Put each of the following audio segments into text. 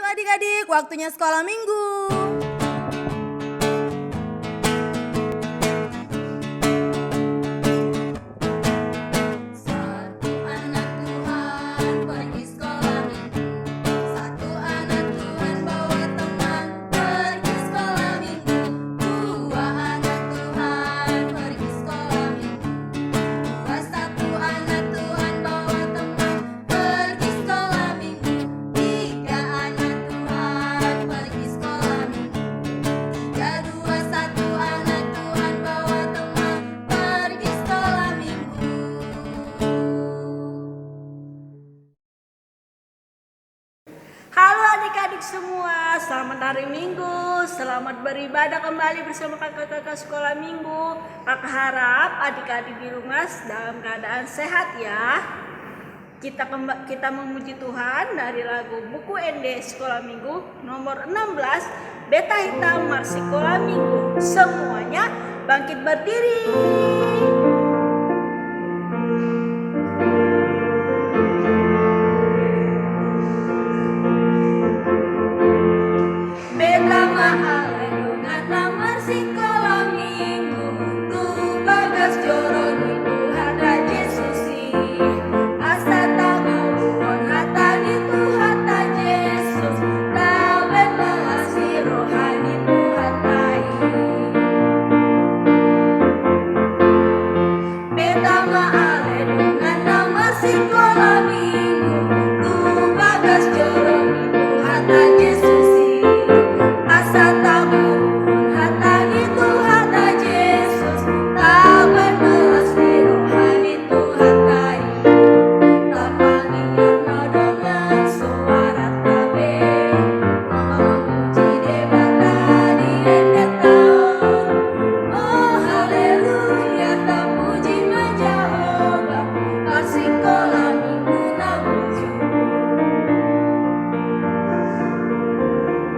adik-adik, waktunya sekolah minggu. Halo adik-adik semua, selamat hari Minggu, selamat beribadah kembali bersama kakak-kakak sekolah minggu. Kakak harap adik-adik di rumah dalam keadaan sehat ya. Kita memuji Tuhan dari lagu buku ND Sekolah Minggu nomor 16, Beta Hitam Mars Sekolah Minggu. Semuanya bangkit berdiri.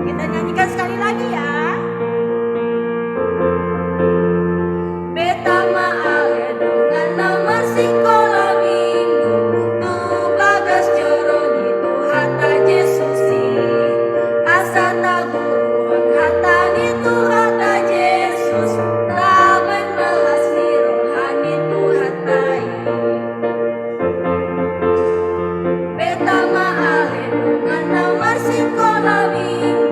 Kita nyanyikan sekali lagi ya. Betama ale dengan nama sekolah minggu tu bagas joroni tu hata Yesusi asa taguruan hata itu hata Yesus taben melas ni rohani tu hatai. Betama ale dengan nama sekolah minggu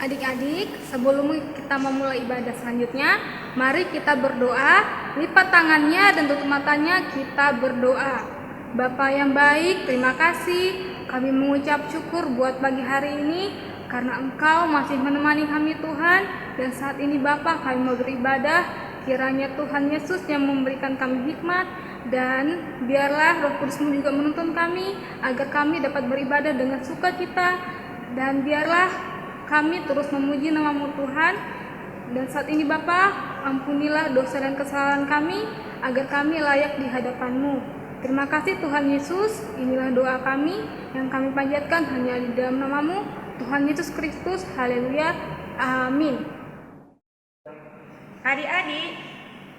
Adik-adik, sebelum kita memulai ibadah selanjutnya, mari kita berdoa. Lipat tangannya dan tutup matanya, kita berdoa. Bapa yang baik, terima kasih. Kami mengucap syukur buat pagi hari ini, karena Engkau masih menemani kami Tuhan. Dan saat ini Bapa, kami mau beribadah. Kiranya Tuhan Yesus yang memberikan kami hikmat, dan biarlah Roh Kudus-Mu juga menuntun kami, agar kami dapat beribadah dengan sukacita. Dan biarlah kami terus memuji nama-Mu Tuhan. Dan saat ini Bapa, ampunilah dosa dan kesalahan kami, agar kami layak di hadapan-Mu. Terima kasih Tuhan Yesus. Inilah doa kami yang kami panjatkan hanya di dalam nama-Mu, Tuhan Yesus Kristus. Haleluya. Amin. Adik-adik,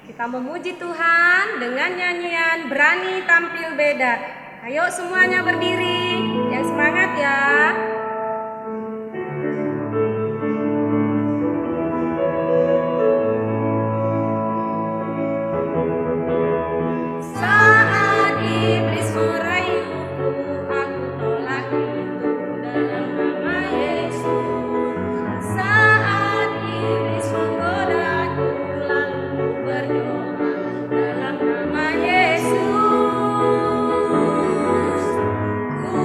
kita memuji Tuhan dengan nyanyian Berani Tampil Beda. Ayo semuanya berdiri, yang semangat ya. Yesus, ku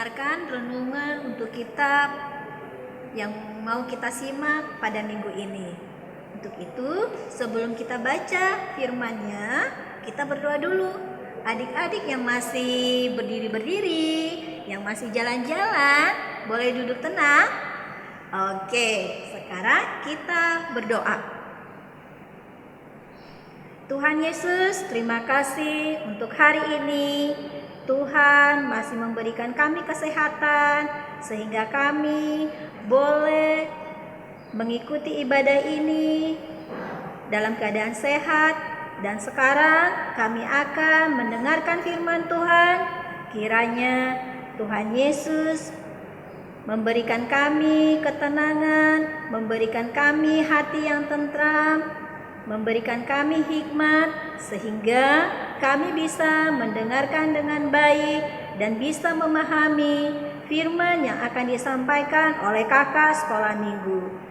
mendengarkan renungan untuk kitab yang mau kita simak pada minggu ini. Untuk itu, sebelum kita baca firman-Nya, kita berdoa dulu. Adik-adik yang masih berdiri-berdiri, yang masih jalan-jalan, boleh duduk tenang. Oke, sekarang kita berdoa. Tuhan Yesus, terima kasih untuk hari ini. Tuhan masih memberikan kami kesehatan sehingga kami boleh mengikuti ibadah ini dalam keadaan sehat. Dan sekarang kami akan mendengarkan firman Tuhan. Kiranya Tuhan Yesus memberikan kami ketenangan, memberikan kami hati yang tentram, memberikan kami hikmat sehingga kami bisa mendengarkan dengan baik dan bisa memahami firman yang akan disampaikan oleh kakak sekolah minggu.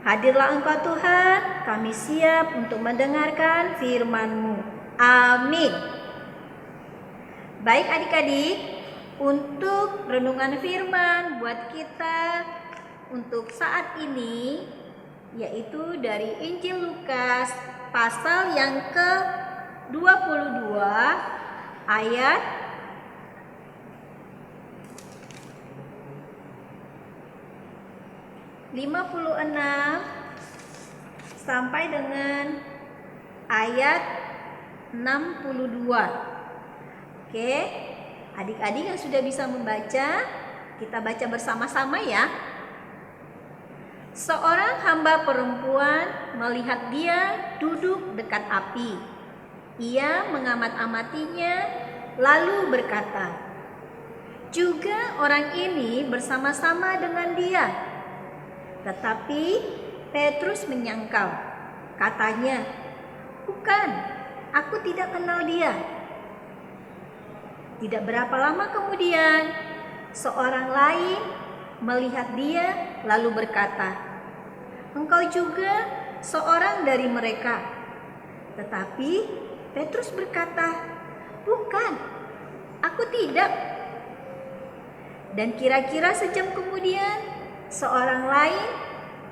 Hadirlah Engkau Tuhan, kami siap untuk mendengarkan firman-Mu. Amin. Baik adik-adik, untuk renungan firman buat kita untuk saat ini, yaitu dari Injil Lukas pasal yang ke-22 ayat 56 sampai dengan ayat 62. Oke, adik-adik yang sudah bisa membaca, kita baca bersama-sama ya. Seorang hamba perempuan melihat dia duduk dekat api. Ia mengamat-amatinya lalu berkata, "Juga orang ini bersama-sama dengan dia." Tetapi Petrus menyangkal. Katanya, "Bukan, aku tidak kenal dia." Tidak berapa lama kemudian, seorang lain melihat dia lalu berkata, "Engkau juga seorang dari mereka." Tetapi Petrus berkata, "Bukan, aku tidak." Dan kira-kira sejam kemudian, seorang lain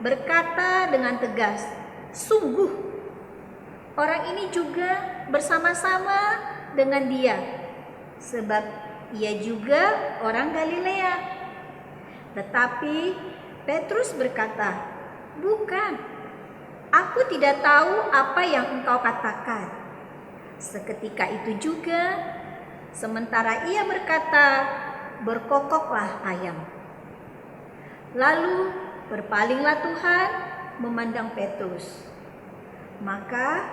berkata dengan tegas, "Sungguh, orang ini juga bersama-sama dengan dia, sebab ia juga orang Galilea." Tetapi Petrus berkata, "Bukan, aku tidak tahu apa yang engkau katakan." Seketika itu juga, sementara ia berkata, berkokoklah ayam. Lalu berpalinglah Tuhan memandang Petrus. Maka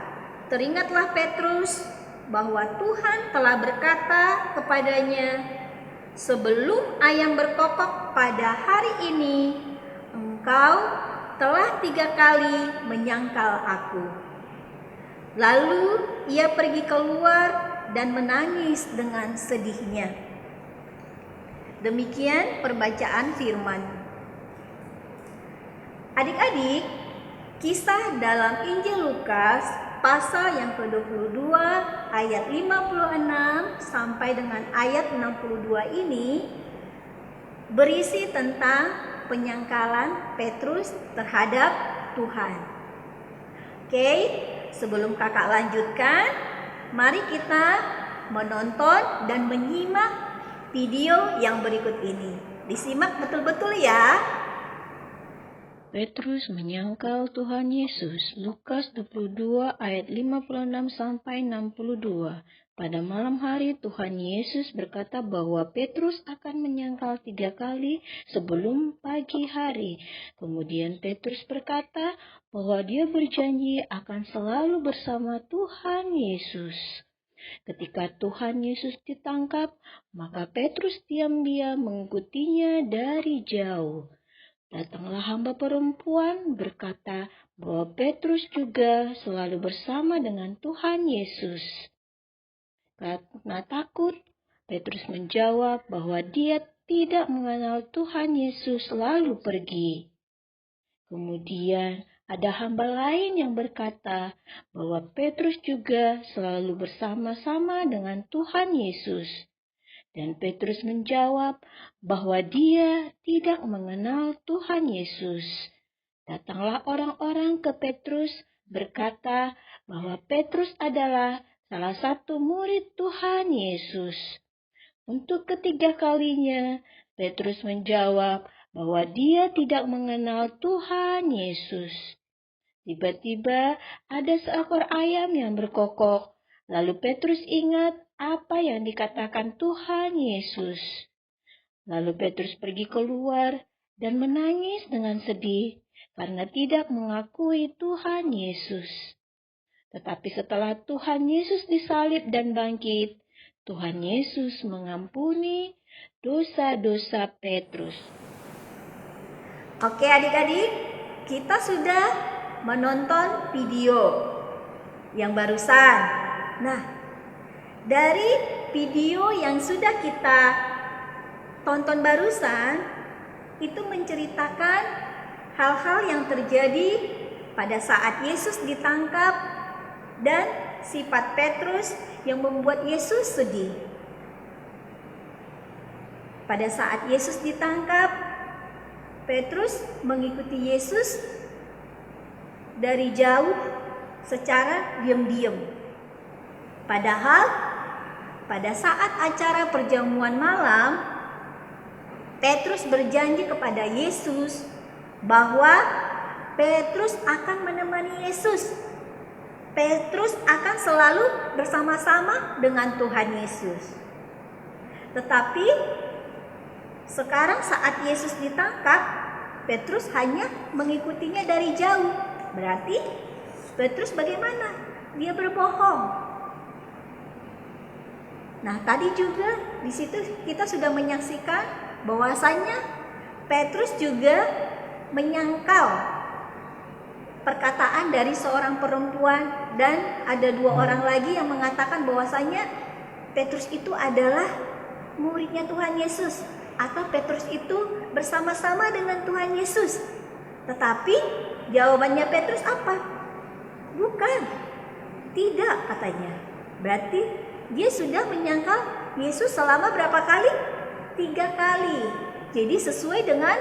teringatlah Petrus bahwa Tuhan telah berkata kepadanya, "Sebelum ayam berkokok pada hari ini, engkau telah 3 kali menyangkal aku." Lalu ia pergi keluar dan menangis dengan sedihnya. Demikian perbacaan firman. Adik-adik, kisah dalam Injil Lukas pasal yang ke-22 ayat 56 sampai dengan ayat 62 ini berisi tentang penyangkalan Petrus terhadap Tuhan. Oke, sebelum kakak lanjutkan, mari kita menonton dan menyimak video yang berikut ini. Disimak betul-betul ya. Petrus menyangkal Tuhan Yesus. Lukas 22 ayat 56 sampai 62. Pada malam hari Tuhan Yesus berkata bahwa Petrus akan menyangkal 3 kali sebelum pagi hari. Kemudian Petrus berkata bahwa dia berjanji akan selalu bersama Tuhan Yesus. Ketika Tuhan Yesus ditangkap, maka Petrus diam-diam mengikutinya dari jauh. Datanglah hamba perempuan berkata bahwa Petrus juga selalu bersama dengan Tuhan Yesus. Karena takut, Petrus menjawab bahwa dia tidak mengenal Tuhan Yesus lalu pergi. Kemudian ada hamba lain yang berkata bahwa Petrus juga selalu bersama-sama dengan Tuhan Yesus. Dan Petrus menjawab bahwa dia tidak mengenal Tuhan Yesus. Datanglah orang-orang ke Petrus berkata bahwa Petrus adalah salah satu murid Tuhan Yesus. Untuk ketiga kalinya, Petrus menjawab bahwa dia tidak mengenal Tuhan Yesus. Tiba-tiba ada seekor ayam yang berkokok. Lalu Petrus ingat apa yang dikatakan Tuhan Yesus. Lalu Petrus pergi keluar dan menangis dengan sedih karena tidak mengakui Tuhan Yesus. Tetapi setelah Tuhan Yesus disalib dan bangkit, Tuhan Yesus mengampuni dosa-dosa Petrus. Oke adik-adik, kita sudah menonton video yang barusan. Nah, dari video yang sudah kita tonton barusan, itu menceritakan hal-hal yang terjadi pada saat Yesus ditangkap dan sifat Petrus yang membuat Yesus sedih. Pada saat Yesus ditangkap, Petrus mengikuti Yesus dari jauh secara diam-diam. Padahal pada saat acara perjamuan malam, Petrus berjanji kepada Yesus bahwa Petrus akan menemani Yesus. Petrus akan selalu bersama-sama dengan Tuhan Yesus. Tetapi sekarang saat Yesus ditangkap, Petrus hanya mengikutinya dari jauh. Berarti Petrus bagaimana? Dia berbohong. Nah, tadi juga di situ kita sudah menyaksikan bahwasanya Petrus juga menyangkal perkataan dari seorang perempuan, dan ada dua orang lagi yang mengatakan bahwasanya Petrus itu adalah muridnya Tuhan Yesus, atau Petrus itu bersama-sama dengan Tuhan Yesus. Tetapi jawabannya Petrus apa? Bukan, tidak katanya. Berarti dia sudah menyangkal Yesus selama berapa kali? 3 kali. Jadi sesuai dengan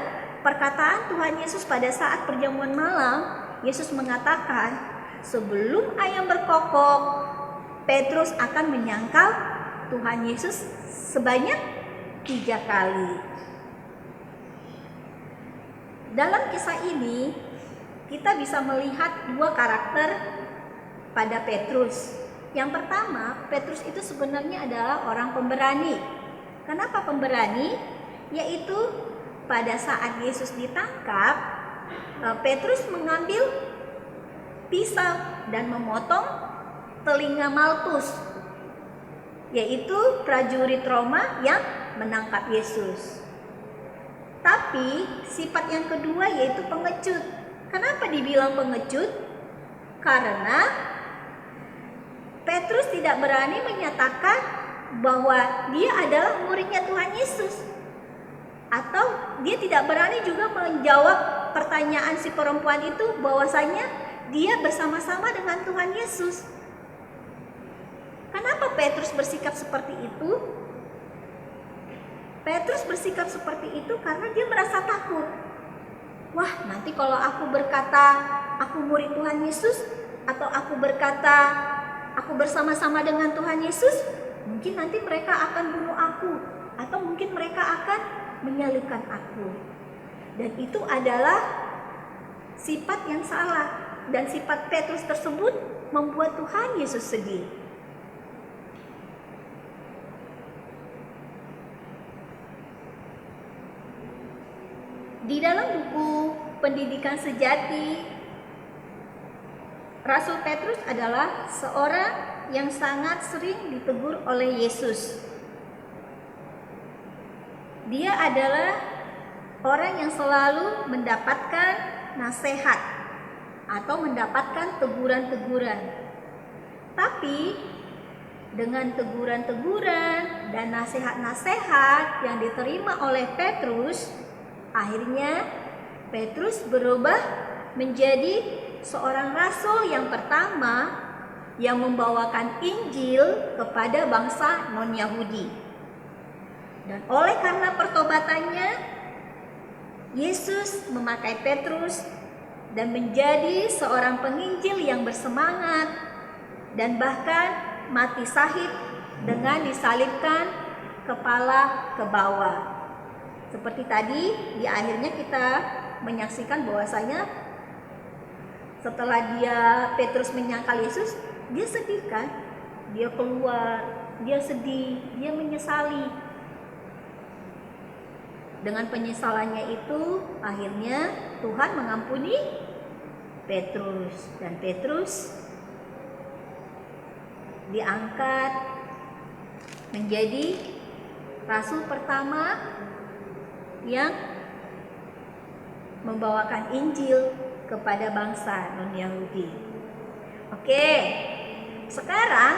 perkataan Tuhan Yesus pada saat perjamuan malam, Yesus mengatakan sebelum ayam berkokok, Petrus akan menyangkal Tuhan Yesus sebanyak 3 kali. Dalam kisah ini kita bisa melihat 2 karakter pada Petrus. Yang pertama, Petrus itu sebenarnya adalah orang pemberani. Kenapa pemberani? Yaitu pada saat Yesus ditangkap, Petrus mengambil pisau dan memotong telinga Malkus, yaitu prajurit Roma yang menangkap Yesus. Tapi sifat yang kedua yaitu pengecut. Kenapa dibilang pengecut? Karena Petrus tidak berani menyatakan bahwa dia adalah muridnya Tuhan Yesus. Atau dia tidak berani juga menjawab pertanyaan si perempuan itu bahwasanya dia bersama-sama dengan Tuhan Yesus. Kenapa Petrus bersikap seperti itu? Petrus bersikap seperti itu karena dia merasa takut. Wah, nanti kalau aku berkata aku murid Tuhan Yesus, atau aku berkata aku bersama-sama dengan Tuhan Yesus, mungkin nanti mereka akan bunuh aku, atau mungkin mereka akan menyalibkan aku. Dan itu adalah sifat yang salah, dan sifat Petrus tersebut membuat Tuhan Yesus sedih. Di dalam buku Pendidikan Sejati, Rasul Petrus adalah seorang yang sangat sering ditegur oleh Yesus. Dia adalah orang yang selalu mendapatkan nasihat atau mendapatkan teguran-teguran. Tapi dengan teguran-teguran dan nasihat-nasihat yang diterima oleh Petrus, akhirnya Petrus berubah menjadi seorang rasul yang pertama yang membawakan Injil kepada bangsa non-Yahudi. Dan oleh karena pertobatannya, Yesus memakai Petrus dan menjadi seorang penginjil yang bersemangat dan bahkan mati syahid dengan disalibkan kepala ke bawah. Seperti tadi di akhirnya kita menyaksikan bahwasanya setelah Petrus menyangkal Yesus, dia sedih kan? Dia keluar, dia sedih, dia menyesali. Dengan penyesalannya itu akhirnya Tuhan mengampuni Petrus, dan Petrus diangkat menjadi rasul pertama yang membawakan Injil kepada bangsa non-Yahudi. Oke, sekarang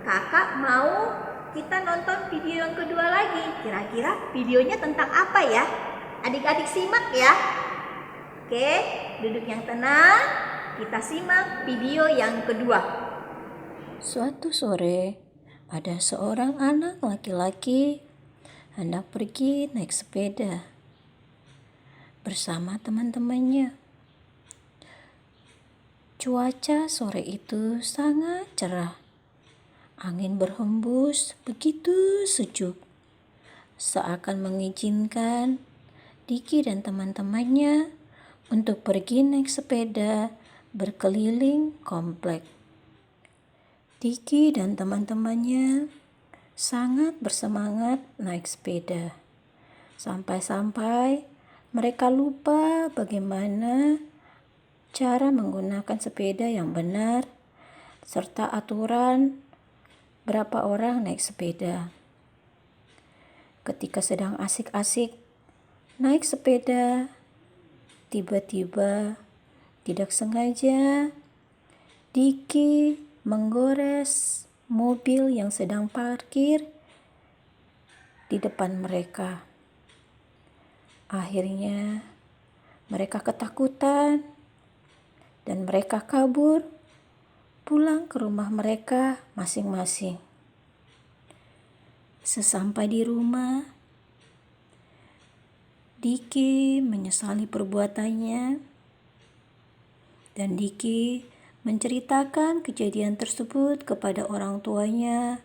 kakak mau kita nonton video yang kedua lagi. Kira-kira videonya tentang apa ya? Adik-adik simak ya. Oke, duduk yang tenang. Kita simak video yang kedua. Suatu sore, ada seorang anak laki-laki hendak pergi naik sepeda bersama teman-temannya. Cuaca sore itu sangat cerah. Angin berhembus begitu sejuk, seakan mengizinkan Diki dan teman-temannya untuk pergi naik sepeda berkeliling komplek. Diki dan teman-temannya sangat bersemangat naik sepeda. Sampai-sampai mereka lupa bagaimana cara menggunakan sepeda yang benar serta aturan berapa orang naik sepeda. Ketika sedang asik-asik naik sepeda, tiba-tiba tidak sengaja Diki menggores mobil yang sedang parkir di depan mereka. Akhirnya mereka ketakutan dan mereka kabur pulang ke rumah mereka masing-masing. Sesampai di rumah, Diki menyesali perbuatannya dan Diki menceritakan kejadian tersebut kepada orang tuanya.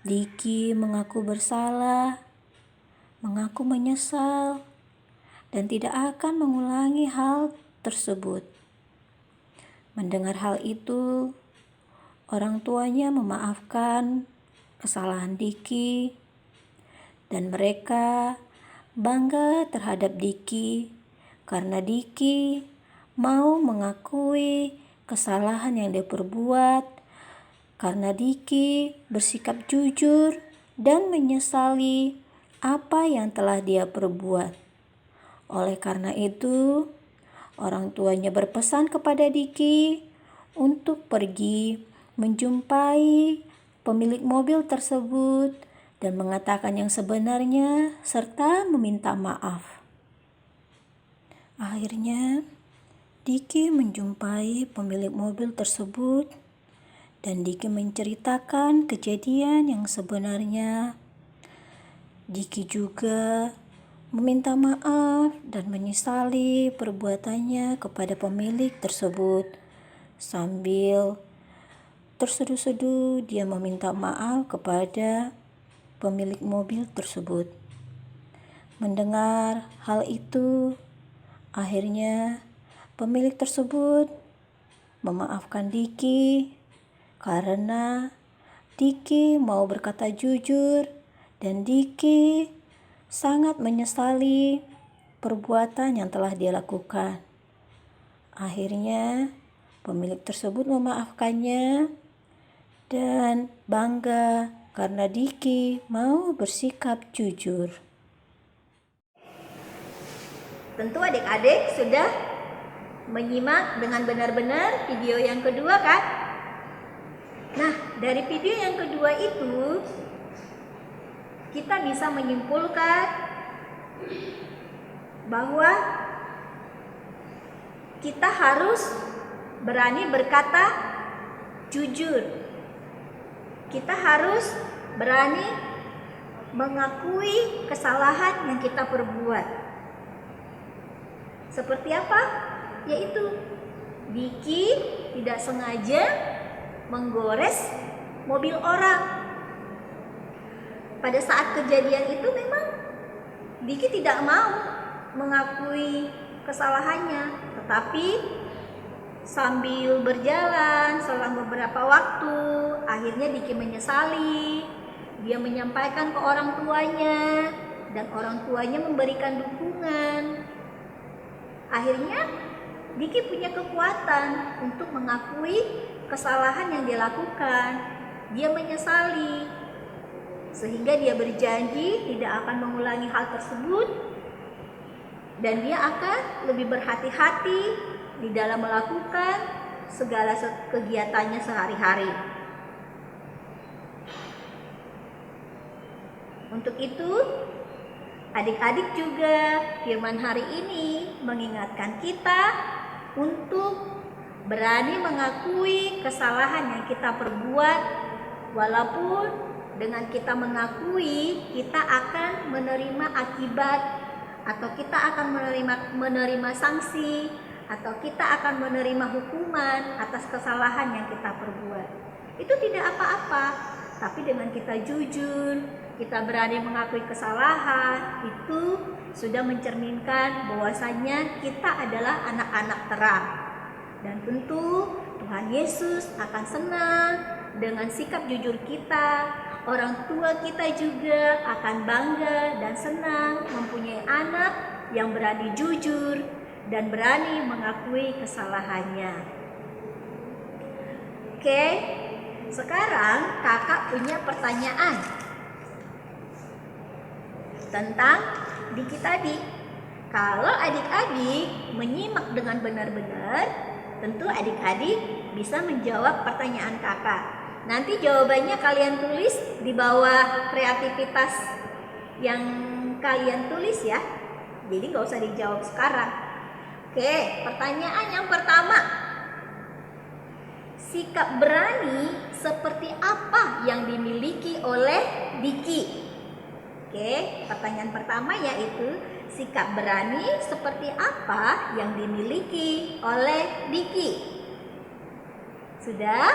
Diki mengaku bersalah, mengaku menyesal, dan tidak akan mengulangi hal tersebut. Mendengar hal itu, orang tuanya memaafkan kesalahan Diki dan mereka bangga terhadap Diki karena Diki mau mengakui kesalahan yang dia perbuat, karena Diki bersikap jujur dan menyesali apa yang telah dia perbuat. Oleh karena itu, orang tuanya berpesan kepada Diki untuk pergi menjumpai pemilik mobil tersebut dan mengatakan yang sebenarnya serta meminta maaf. Akhirnya, Diki menjumpai pemilik mobil tersebut dan Diki menceritakan kejadian yang sebenarnya. Diki juga meminta maaf dan menyesali perbuatannya kepada pemilik tersebut. Sambil terseduh-seduh dia meminta maaf kepada pemilik mobil tersebut. Mendengar hal itu, akhirnya pemilik tersebut memaafkan Diki karena Diki mau berkata jujur dan Diki sangat menyesali perbuatan yang telah dia lakukan. Akhirnya pemilik tersebut memaafkannya dan bangga karena Diki mau bersikap jujur. Tentu adik-adik sudah menyimak dengan benar-benar video yang kedua kan? Nah, dari video yang kedua itu kita bisa menyimpulkan bahwa kita harus berani berkata jujur. Kita harus berani mengakui kesalahan yang kita perbuat. Seperti apa? Yaitu Diki tidak sengaja menggores mobil orang. Pada saat kejadian itu memang Diki tidak mau mengakui kesalahannya, tetapi sambil berjalan selama beberapa waktu, akhirnya Diki menyesali. Dia menyampaikan ke orang tuanya dan orang tuanya memberikan dukungan. Akhirnya Diki punya kekuatan untuk mengakui kesalahan yang dia lakukan. Dia menyesali, sehingga dia berjanji tidak akan mengulangi hal tersebut, dan dia akan lebih berhati-hati di dalam melakukan segala kegiatannya sehari-hari. Untuk itu, adik-adik juga firman hari ini mengingatkan kita untuk berani mengakui kesalahan yang kita perbuat, walaupun dengan kita mengakui kita akan menerima akibat, atau kita akan menerima sanksi, atau kita akan menerima hukuman atas kesalahan yang kita perbuat. Itu tidak apa-apa, tapi dengan kita jujur, kita berani mengakui kesalahan, itu sudah mencerminkan bahwasanya kita adalah anak-anak terang. Dan tentu Tuhan Yesus akan senang dengan sikap jujur kita. Orang tua kita juga akan bangga dan senang mempunyai anak yang berani jujur dan berani mengakui kesalahannya. Oke, sekarang kakak punya pertanyaan tentang Diki tadi. Kalau adik-adik menyimak dengan benar-benar, tentu adik-adik bisa menjawab pertanyaan kakak. Nanti jawabannya kalian tulis di bawah kreativitas yang kalian tulis ya. Jadi gak usah dijawab sekarang. Oke, pertanyaan yang pertama. Sikap berani seperti apa yang dimiliki oleh Diki? Oke, pertanyaan pertama yaitu sikap berani seperti apa yang dimiliki oleh Diki? Sudah?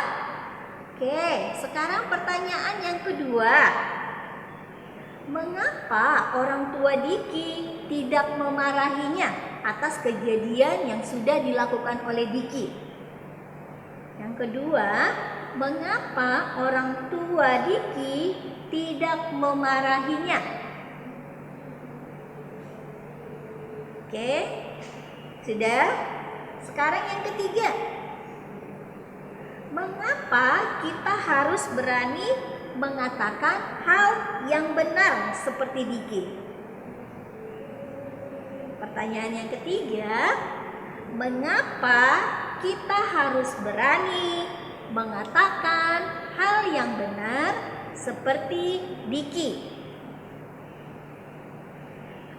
Oke, sekarang pertanyaan yang kedua. Mengapa orang tua Diki tidak memarahinya atas kejadian yang sudah dilakukan oleh Diki? Yang kedua, mengapa orang tua Diki tidak memarahinya? Oke, sudah? Sekarang yang ketiga. Mengapa kita harus berani mengatakan hal yang benar seperti Diki? Pertanyaan yang ketiga, mengapa kita harus berani mengatakan hal yang benar seperti Diki?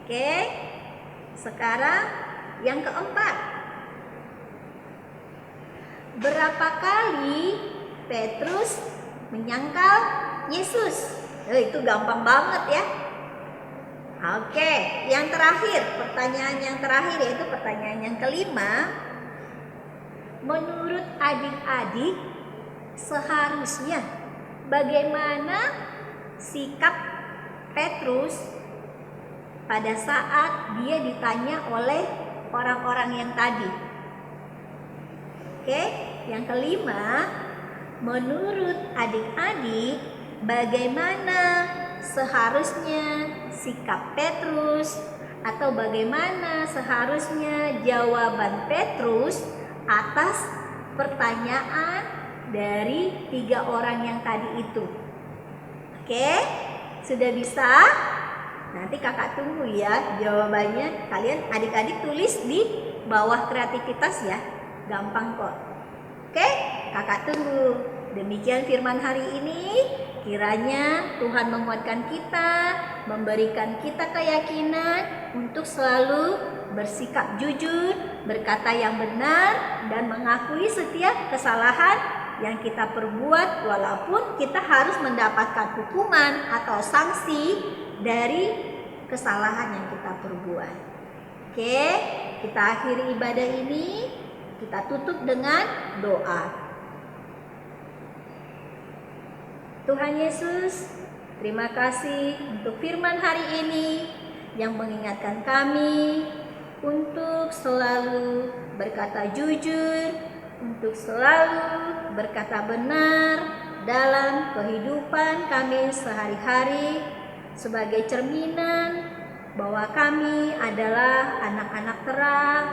Oke, sekarang yang keempat. Berapa kali Petrus menyangkal Yesus? Itu gampang banget ya. Oke, yang terakhir, pertanyaan yang terakhir yaitu pertanyaan yang kelima. Menurut adik-adik, seharusnya bagaimana sikap Petrus pada saat dia ditanya oleh orang-orang yang tadi? Oke, yang kelima, menurut adik-adik, bagaimana seharusnya sikap Petrus atau bagaimana seharusnya jawaban Petrus atas pertanyaan dari 3 orang yang tadi itu? Oke, sudah bisa? Nanti kakak tunggu ya jawabannya. Kalian adik-adik tulis di bawah kreativitas ya. Gampang kok. Oke, kakak tunggu. Demikian firman hari ini. Kiranya Tuhan menguatkan kita, memberikan kita keyakinan untuk selalu bersikap jujur, berkata yang benar, dan mengakui setiap kesalahan yang kita perbuat, walaupun kita harus mendapatkan hukuman atau sanksi dari kesalahan yang kita perbuat. Oke, kita akhiri ibadah ini, kita tutup dengan doa. Tuhan Yesus, terima kasih untuk firman hari ini yang mengingatkan kami untuk selalu berkata jujur, untuk selalu berkata benar dalam kehidupan kami sehari-hari sebagai cerminan bahwa kami adalah anak-anak terang,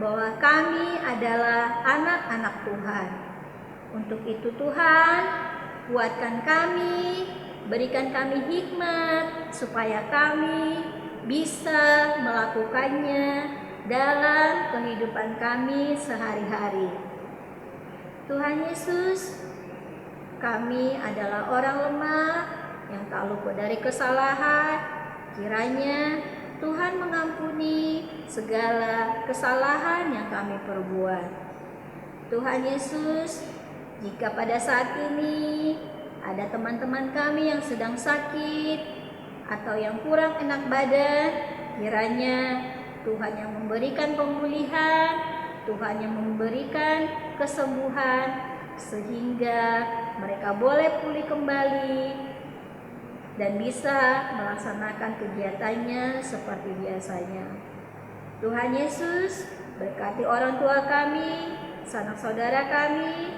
bahwa kami adalah anak-anak Tuhan. Untuk itu Tuhan, kuatkan kami, berikan kami hikmat supaya kami bisa melakukannya dalam kehidupan kami sehari-hari. Tuhan Yesus, kami adalah orang lemah yang tak luput dari kesalahan. Kiranya Tuhan mengampuni segala kesalahan yang kami perbuat. Tuhan Yesus, jika pada saat ini ada teman-teman kami yang sedang sakit atau yang kurang enak badan, kiranya Tuhan yang memberikan pemulihan, Tuhan yang memberikan kesembuhan, sehingga mereka boleh pulih kembali dan bisa melaksanakan kegiatannya seperti biasanya. Tuhan Yesus, berkati orang tua kami, sanak saudara kami,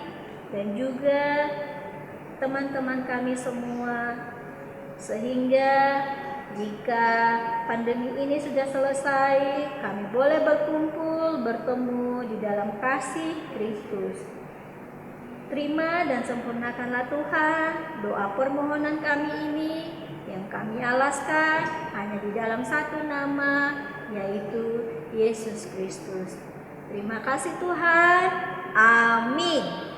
dan juga teman-teman kami semua, sehingga jika pandemi ini sudah selesai, kami boleh berkumpul, bertemu di dalam kasih Kristus. Terima dan sempurnakanlah Tuhan doa permohonan kami ini yang kami alaskan hanya di dalam satu nama, yaitu Yesus Kristus. Terima kasih Tuhan. Amin.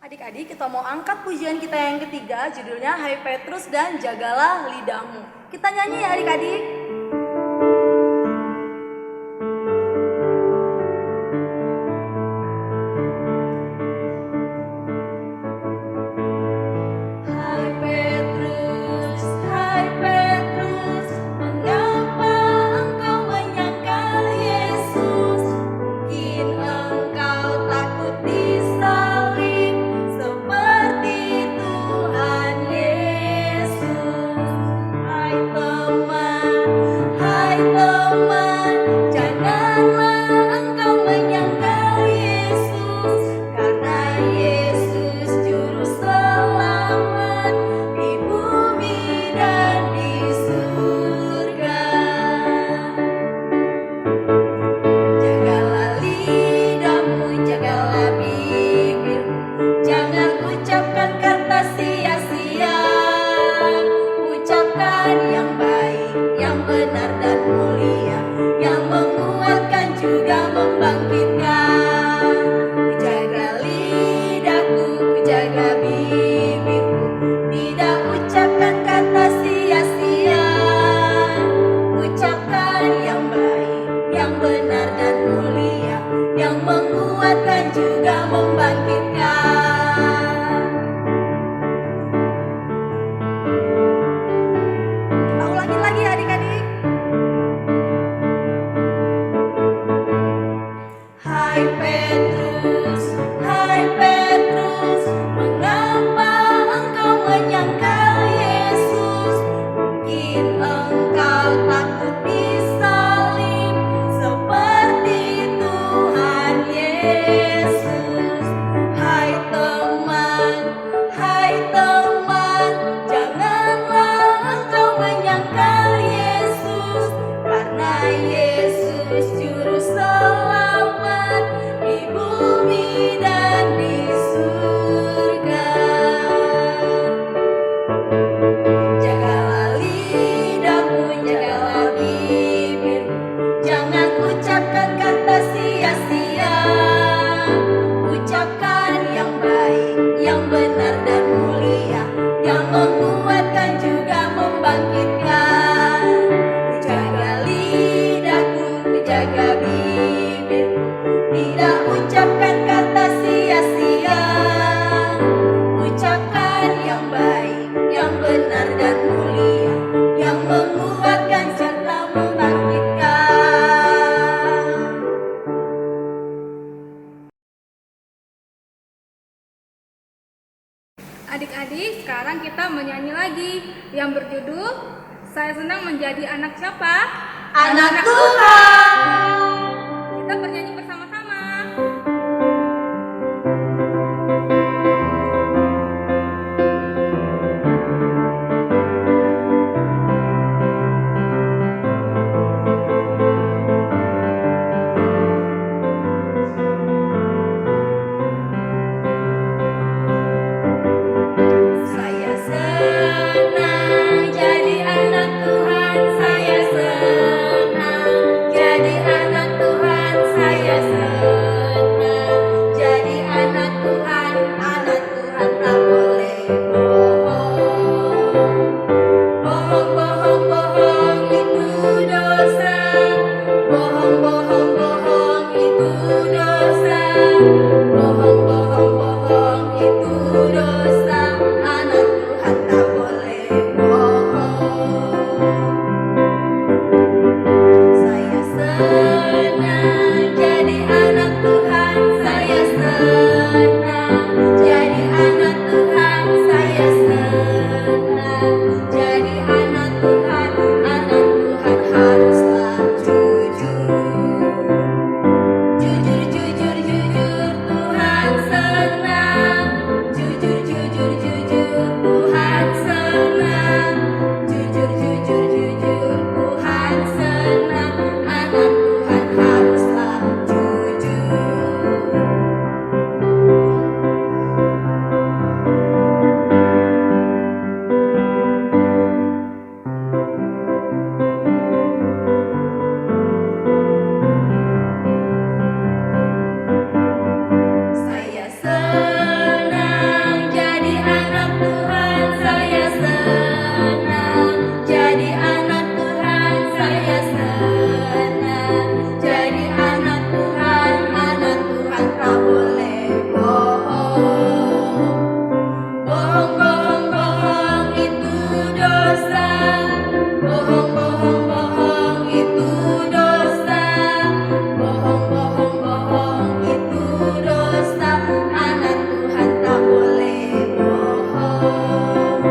Adik-adik, kita mau angkat pujian kita yang ketiga, judulnya Hai Petrus dan Jagalah Lidahmu. Kita nyanyi ya adik-adik. Adik-adik, sekarang kita menyanyi lagi yang berjudul Saya Senang Menjadi Anak Siapa? Anak Tuhan. Kita bernyanyi bersama-sama. Saya senang jadi anak Tuhan, saya senang jadi anak Bohong, bohong, bohong itu dosa. Bohong, bohong, bohong itu dosa. Anak Tuhan tak boleh bohong.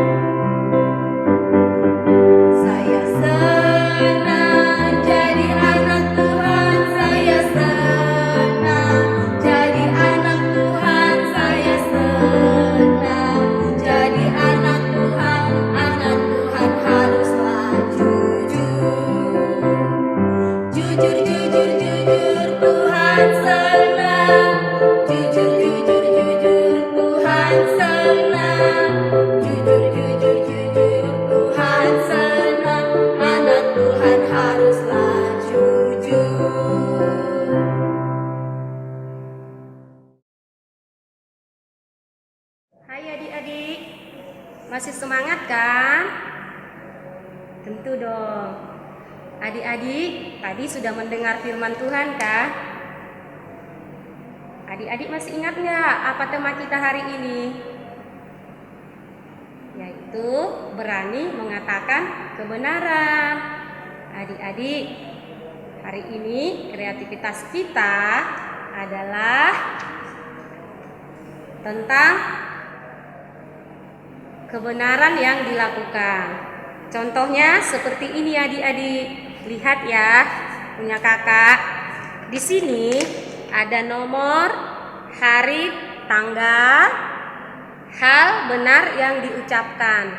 Saya senang jadi anak Tuhan. Saya senang jadi anak Tuhan. Saya senang jadi anak Tuhan. Anak Tuhan haruslah jujur. Jujur, jujur, jujur, Tuhan senang. Jujur, jujur, jujur, Tuhan senang. Jujur, jujur, jujur, Tuhan senang. Anak Tuhan haruslah jujur. Hai adik-adik, masih semangat kan? Tentu dong. Adik-adik tadi sudah mendengar firman Tuhan kan? Adik-adik masih ingat nggak apa tema kita hari ini? Yaitu berani mengatakan kebenaran. Adik-adik, hari ini kreativitas kita adalah tentang kebenaran yang dilakukan. Contohnya seperti ini adik-adik. Lihat ya, punya kakak. Di sini ada nomor, hari, tanggal, hal benar yang diucapkan.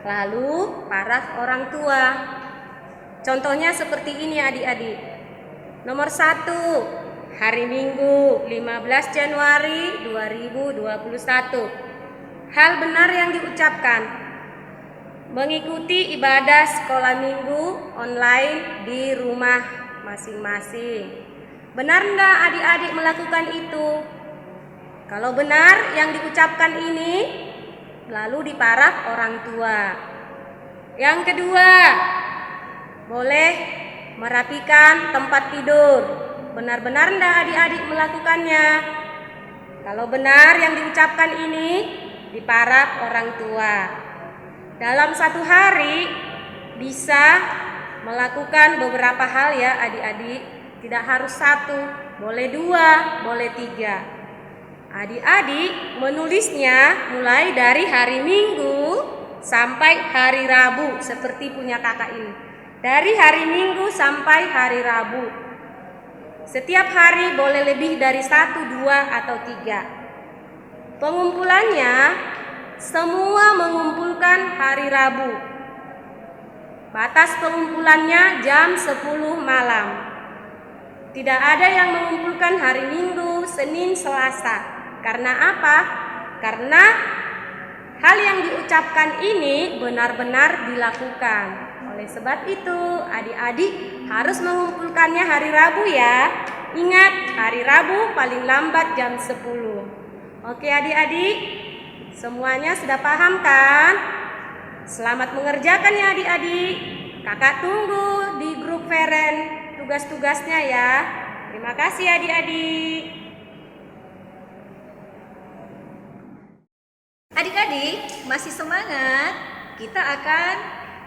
Lalu paraf orang tua. Contohnya seperti ini adik-adik. Nomor 1, hari Minggu 15 Januari 2021. Hal benar yang diucapkan: mengikuti ibadah sekolah minggu online di rumah masing-masing. Benar enggak adik-adik melakukan itu? Kalau benar yang diucapkan ini, lalu diparaf orang tua. Yang kedua, boleh merapikan tempat tidur. Benar-benar enggak adik-adik melakukannya? Kalau benar yang diucapkan ini, diparaf orang tua. Dalam satu hari bisa melakukan beberapa hal ya adik-adik. Tidak harus 1, boleh 2, boleh 3. Adik-adik menulisnya mulai dari hari Minggu sampai hari Rabu seperti punya kakak ini. Dari hari Minggu sampai hari Rabu. Setiap hari boleh lebih dari 1, 2, atau 3. Pengumpulannya semua mengumpulkan hari Rabu. Batas pengumpulannya jam 10 malam. Tidak ada yang mengumpulkan hari Minggu, Senin, Selasa. Karena apa? Karena hal yang diucapkan ini benar-benar dilakukan. Oleh sebab itu, adik-adik harus mengumpulkannya hari Rabu ya. Ingat, hari Rabu paling lambat jam 10. Oke adik-adik, semuanya sudah paham kan? Selamat mengerjakan ya adik-adik. Kakak tunggu di grup Feren tugas-tugasnya ya. Terima kasih adik-adik. Adik-adik masih semangat? Kita akan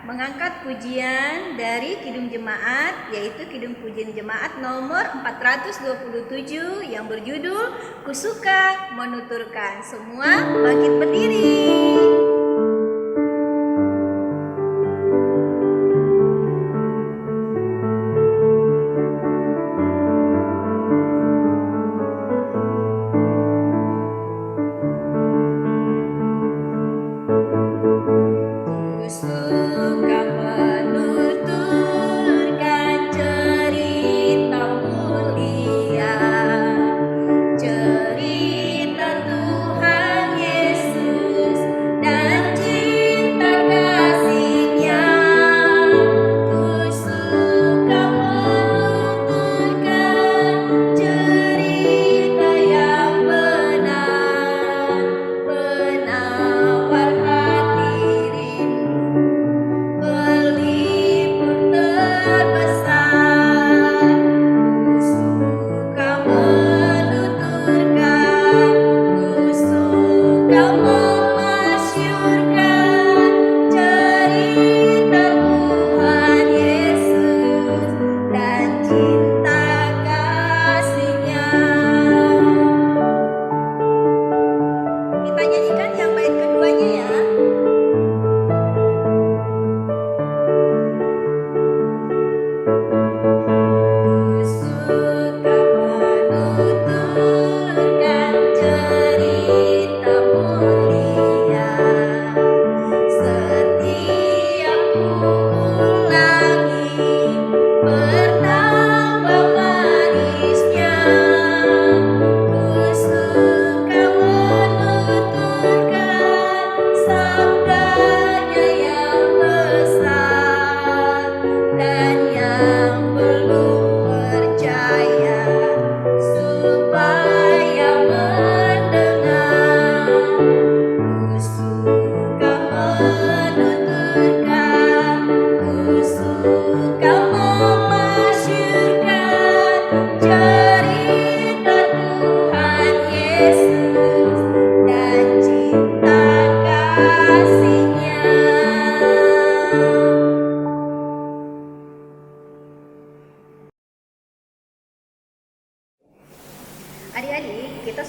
mengangkat pujian dari Kidung Jemaat, yaitu Kidung Pujian Jemaat nomor 427 yang berjudul Kusuka Menuturkan. Semua bangkit berdiri. Suka menuturkan cerita mulia, cerita Tuhan Yesus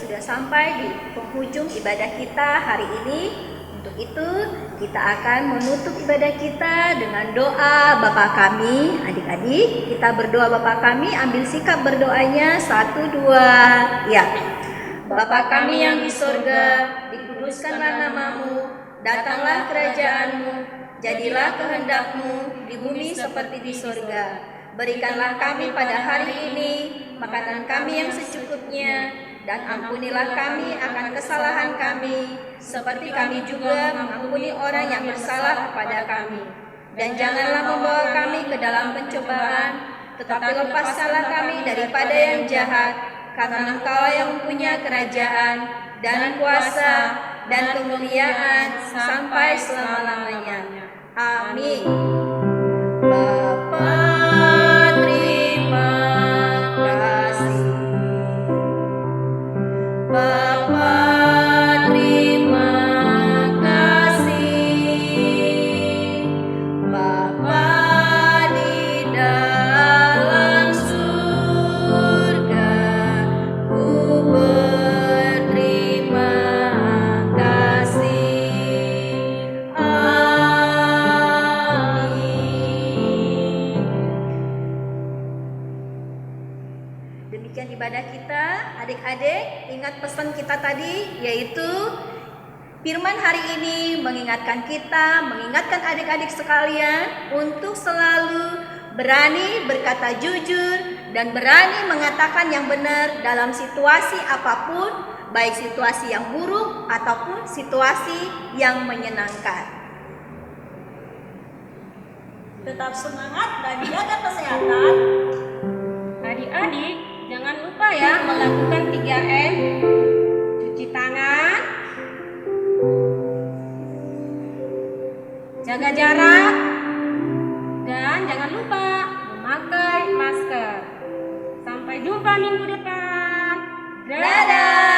sudah sampai di penghujung ibadah kita hari ini. Untuk itu, kita akan menutup ibadah kita dengan doa Bapa kami. Adik-adik, kita berdoa Bapa kami, ambil sikap berdoanya 1, 2. Ya. Bapa kami yang di sorga, dikuduskanlah namamu, datanglah kerajaanmu, jadilah kehendak-mu di bumi seperti di sorga. Berikanlah kami pada hari ini makanan kami yang secukupnya, dan ampunilah kami akan kesalahan kami, seperti kami juga mengampuni orang yang bersalah kepada kami. Dan janganlah membawa kami ke dalam pencobaan, tetapi lepaskanlah kami daripada yang jahat, karena Engkau yang mempunyai kerajaan, dan kuasa, dan kemuliaan, sampai selama-lamanya. Amin. Bapa, terima kasih. Bapa, terima kasih. Bapa di dalam surga, ku berterima kasih. Amin. Demikian ibadah kita. Adik-adik, ingat pesan kita tadi, yaitu firman hari ini mengingatkan kita, mengingatkan adik-adik sekalian untuk selalu berani berkata jujur dan berani mengatakan yang benar dalam situasi apapun, baik situasi yang buruk ataupun situasi yang menyenangkan. Tetap semangat dan jaga kesehatan. Adik-adik, jangan lupa ya melakukan 3M. Cuci tangan, jaga jarak, dan jangan lupa memakai masker. Sampai jumpa minggu depan. Dadah!